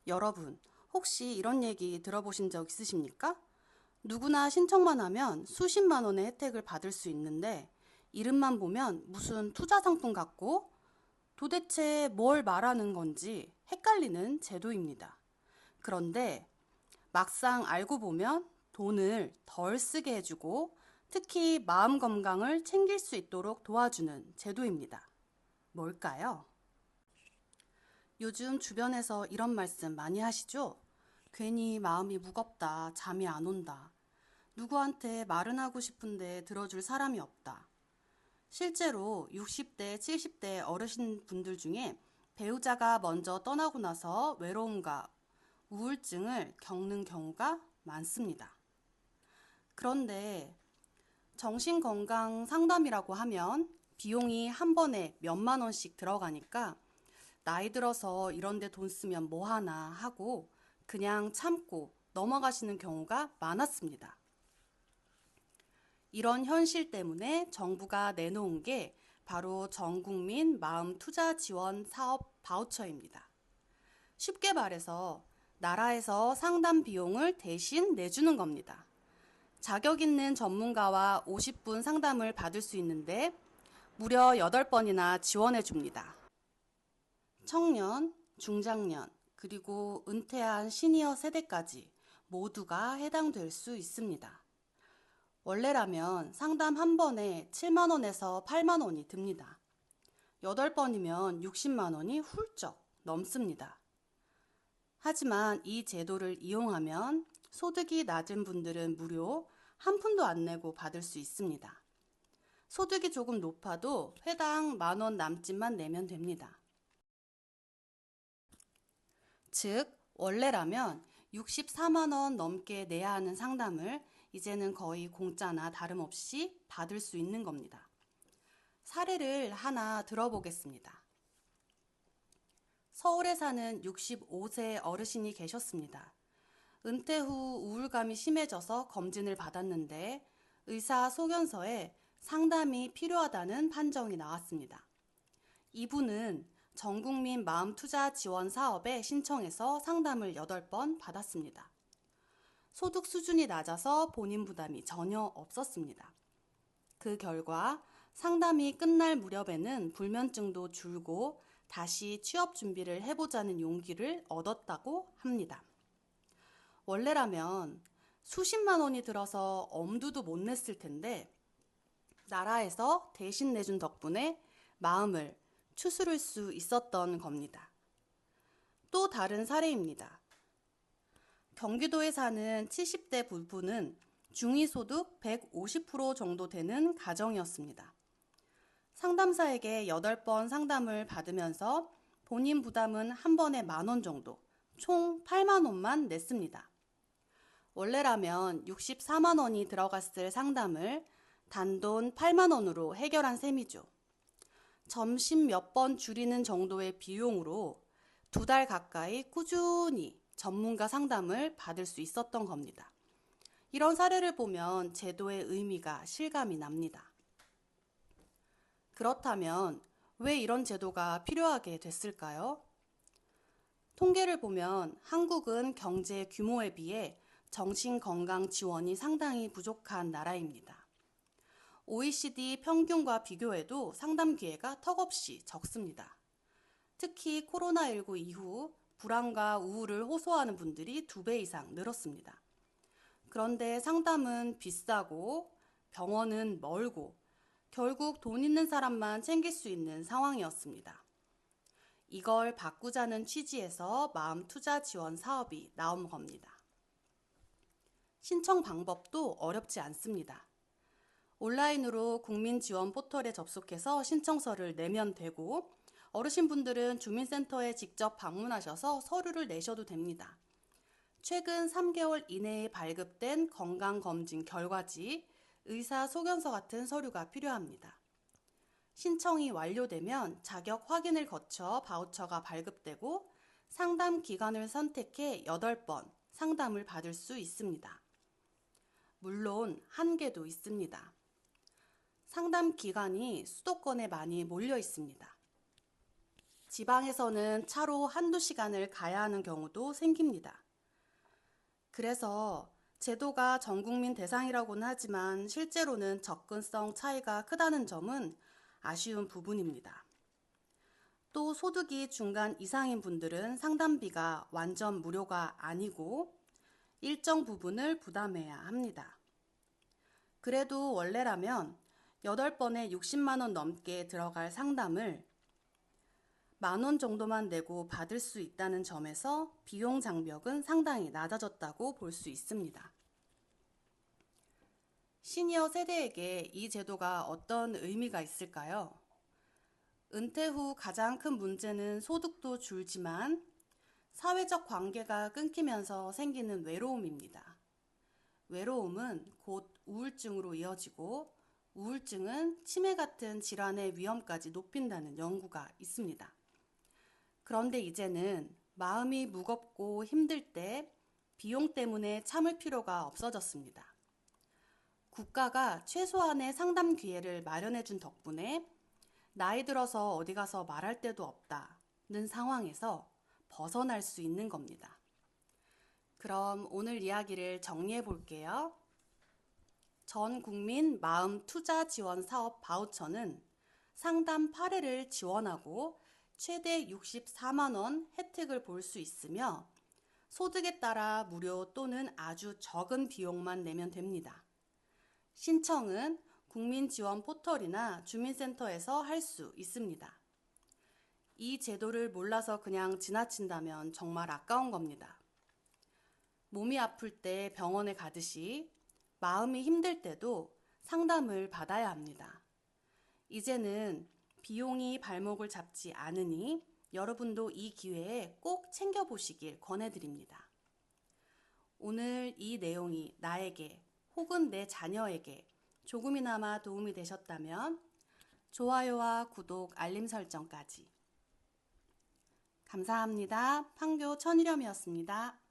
여러분, 혹시 이런 얘기 들어보신 적 있으십니까? 누구나 신청만 하면 수십만 원의 혜택을 받을 수 있는데 이름만 보면 무슨 투자 상품 같고 도대체 뭘 말하는 건지 헷갈리는 제도입니다. 그런데 막상 알고 보면 돈을 덜 쓰게 해주고 특히 마음 건강을 챙길 수 있도록 도와주는 제도입니다. 뭘까요? 요즘 주변에서 이런 말씀 많이 하시죠? 괜히 마음이 무겁다, 잠이 안 온다. 누구한테 말은 하고 싶은데 들어줄 사람이 없다. 실제로 60대, 70대 어르신 분들 중에 배우자가 먼저 떠나고 나서 외로움과 우울증을 겪는 경우가 많습니다. 그런데 정신건강 상담이라고 하면 비용이 한 번에 몇만 원씩 들어가니까 나이 들어서 이런데 돈 쓰면 뭐 하나 하고 그냥 참고 넘어가시는 경우가 많았습니다. 이런 현실 때문에 정부가 내놓은 게 바로 전국민 마음 투자 지원 사업 바우처입니다. 쉽게 말해서 나라에서 상담 비용을 대신 내주는 겁니다. 자격 있는 전문가와 50분 상담을 받을 수 있는데 무려 8번이나 지원해 줍니다. 청년, 중장년, 그리고 은퇴한 시니어 세대까지 모두가 해당될 수 있습니다. 원래라면 상담 한 번에 7만 원에서 8만 원이 듭니다. 8번이면 60만 원이 훌쩍 넘습니다. 하지만 이 제도를 이용하면 소득이 낮은 분들은 무료 한 푼도 안 내고 받을 수 있습니다. 소득이 조금 높아도 회당 1만 원 남짓만 내면 됩니다. 즉, 원래라면 64만 원 넘게 내야 하는 상담을 이제는 거의 공짜나 다름없이 받을 수 있는 겁니다. 사례를 하나 들어보겠습니다. 서울에 사는 65세 어르신이 계셨습니다. 은퇴 후 우울감이 심해져서 검진을 받았는데 의사 소견서에 상담이 필요하다는 판정이 나왔습니다. 이분은 전국민 마음투자 지원 사업에 신청해서 상담을 8번 받았습니다. 소득 수준이 낮아서 본인 부담이 전혀 없었습니다. 그 결과 상담이 끝날 무렵에는 불면증도 줄고 다시 취업 준비를 해보자는 용기를 얻었다고 합니다. 원래라면 수십만 원이 들어서 엄두도 못 냈을 텐데 나라에서 대신 내준 덕분에 마음을 추스를 수 있었던 겁니다. 또 다른 사례입니다. 경기도에 사는 70대 부부는 중위소득 150% 정도 되는 가정이었습니다. 상담사에게 8번 상담을 받으면서 본인 부담은 한 번에 1만 원 정도, 총 8만 원만 냈습니다. 원래라면 64만 원이 들어갔을 상담을 단돈 8만 원으로 해결한 셈이죠. 점심 몇 번 줄이는 정도의 비용으로 2달 가까이 꾸준히 전문가 상담을 받을 수 있었던 겁니다. 이런 사례를 보면 제도의 의미가 실감이 납니다. 그렇다면 왜 이런 제도가 필요하게 됐을까요? 통계를 보면 한국은 경제 규모에 비해 정신건강 지원이 상당히 부족한 나라입니다. OECD 평균과 비교해도 상담 기회가 턱없이 적습니다. 특히 코로나19 이후 불안과 우울을 호소하는 분들이 2배 이상 늘었습니다. 그런데 상담은 비싸고 병원은 멀고 결국 돈 있는 사람만 챙길 수 있는 상황이었습니다. 이걸 바꾸자는 취지에서 마음 투자 지원 사업이 나온 겁니다. 신청 방법도 어렵지 않습니다. 온라인으로 국민 지원 포털에 접속해서 신청서를 내면 되고 어르신분들은 주민센터에 직접 방문하셔서 서류를 내셔도 됩니다. 최근 3개월 이내에 발급된 건강검진 결과지, 의사 소견서 같은 서류가 필요합니다. 신청이 완료되면 자격 확인을 거쳐 바우처가 발급되고 상담 기관을 선택해 8번 상담을 받을 수 있습니다. 물론 한계도 있습니다. 상담 기관이 수도권에 많이 몰려 있습니다. 지방에서는 차로 한두 시간을 가야 하는 경우도 생깁니다. 그래서 제도가 전 국민 대상이라고는 하지만 실제로는 접근성 차이가 크다는 점은 아쉬운 부분입니다. 또 소득이 중간 이상인 분들은 상담비가 완전 무료가 아니고 일정 부분을 부담해야 합니다. 그래도 원래라면 8번에 60만 원 넘게 들어갈 상담을 10,000원 정도만 내고 받을 수 있다는 점에서 비용 장벽은 상당히 낮아졌다고 볼 수 있습니다. 시니어 세대에게 이 제도가 어떤 의미가 있을까요? 은퇴 후 가장 큰 문제는 소득도 줄지만 사회적 관계가 끊기면서 생기는 외로움입니다. 외로움은 곧 우울증으로 이어지고 우울증은 치매 같은 질환의 위험까지 높인다는 연구가 있습니다. 그런데 이제는 마음이 무겁고 힘들 때 비용 때문에 참을 필요가 없어졌습니다. 국가가 최소한의 상담 기회를 마련해 준 덕분에 나이 들어서 어디 가서 말할 데도 없다는 상황에서 벗어날 수 있는 겁니다. 그럼 오늘 이야기를 정리해 볼게요. 전 국민 마음 투자 지원 사업 바우처는 상담 8회를 지원하고 최대 64만 원 혜택을 볼 수 있으며 소득에 따라 무료 또는 아주 적은 비용만 내면 됩니다. 신청은 국민지원 포털이나 주민센터에서 할 수 있습니다. 이 제도를 몰라서 그냥 지나친다면 정말 아까운 겁니다. 몸이 아플 때 병원에 가듯이 마음이 힘들 때도 상담을 받아야 합니다. 이제는 비용이 발목을 잡지 않으니 여러분도 이 기회에 꼭 챙겨보시길 권해드립니다. 오늘 이 내용이 나에게 혹은 내 자녀에게 조금이나마 도움이 되셨다면 좋아요와 구독, 알림 설정까지. 감사합니다. 판교 천일염이었습니다.